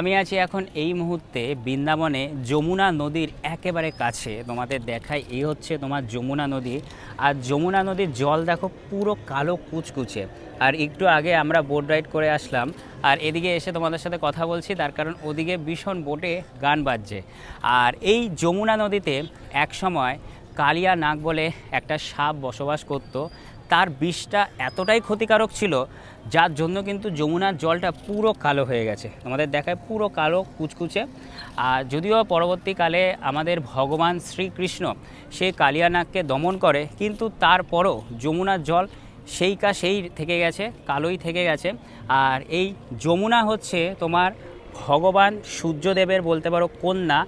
আমি আছি এখন এই মুহূর্তে বৃন্দাবনে যমুনা নদীর একেবারে কাছে। তোমাদের দেখাই, এই হচ্ছে তোমার যমুনা নদী। আর যমুনা নদীর জল দেখো পুরো কালো কুচকুচে। আর একটু আগে আমরা বোট রাইড করে আসলাম, আর এদিকে এসে তোমাদের সাথে কথা বলছি, তার কারণ ওদিকে ভীষণ বোটে গান বাজছে। আর এই যমুনা নদীতে এক সময় কালিয়া নাগ বলে একটা সাপ বসবাস করত। তার বিষটা এতটাই ক্ষতিকারক ছিল, যার জন্য কিন্তু যমুনার জলটা পুরো কালো হয়ে গেছে। তোমাদের দেখায় পুরো কালো কুচকুচে। আর যদিও পরবর্তীকালে আমাদের ভগবান শ্রীকৃষ্ণ সেই কালিয়া নাগকে দমন করে, কিন্তু তারপরও যমুনার জল সেই থেকে গেছে, কালোই থেকে গেছে। আর এই যমুনা হচ্ছে তোমার ভগবান সূর্যদেবের বলতে পারো কন্যা,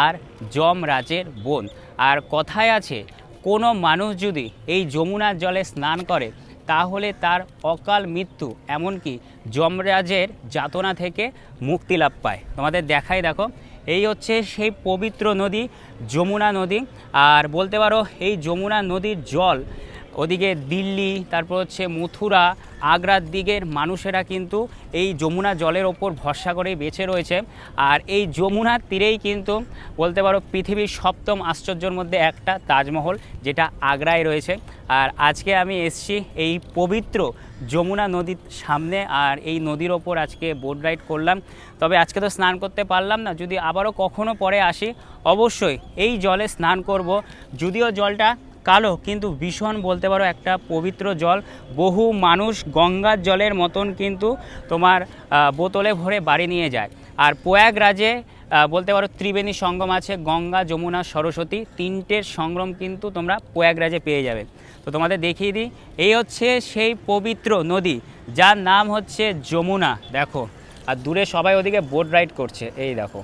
আর যমরাজের বোন। আর কথায় আছে, কোনো মানুষ যদি এই যমুনার জলে স্নান করে তাহলে তার অকাল মৃত্যু, এমনকি যমরাজের যাতনা থেকে মুক্তি লাভ পায়। তোমাদের দেখাই, দেখো এই হচ্ছে সেই পবিত্র নদী যমুনা নদী। আর বলতে পারো এই যমুনা নদীর জল ওদিকে দিল্লি, তারপর হচ্ছে মথুরা, আগ্রার দিকের মানুষেরা কিন্তু এই যমুনা জলের ওপর ভরসা করেই বেঁচে রয়েছে। আর এই যমুনার তীরেই কিন্তু বলতে পারো পৃথিবীর সপ্তম আশ্চর্যের মধ্যে একটা তাজমহল, যেটা আগ্রায় রয়েছে। আর আজকে আমি এসছি এই পবিত্র যমুনা নদীর সামনে, আর এই নদীর ওপর আজকে বোট রাইড করলাম। তবে আজকে তো স্নান করতে পারলাম না, যদি আবারও কখনো পরে আসি অবশ্যই এই জলে স্নান করব। যদিও জলটা কালো, কিন্তু ভীষণ বলতে পারো একটা পবিত্র জল। বহু মানুষ গঙ্গার জলের মতন কিন্তু তোমার বোতলে ভরে বাড়ি নিয়ে যায়। আর প্রয়াগরাজে বলতে পারো ত্রিবেণী সঙ্গম আছে, গঙ্গা, যমুনা, সরস্বতী, তিনটের সংগম কিন্তু তোমরা প্রয়াগরাজে পেয়ে যাবে। তো তোমাদের দেখিয়ে দিই, এই হচ্ছে সেই পবিত্র নদী যার নাম হচ্ছে যমুনা। দেখো, আর দূরে সবাই ওদিকে বোট রাইড করছে, এই দেখো।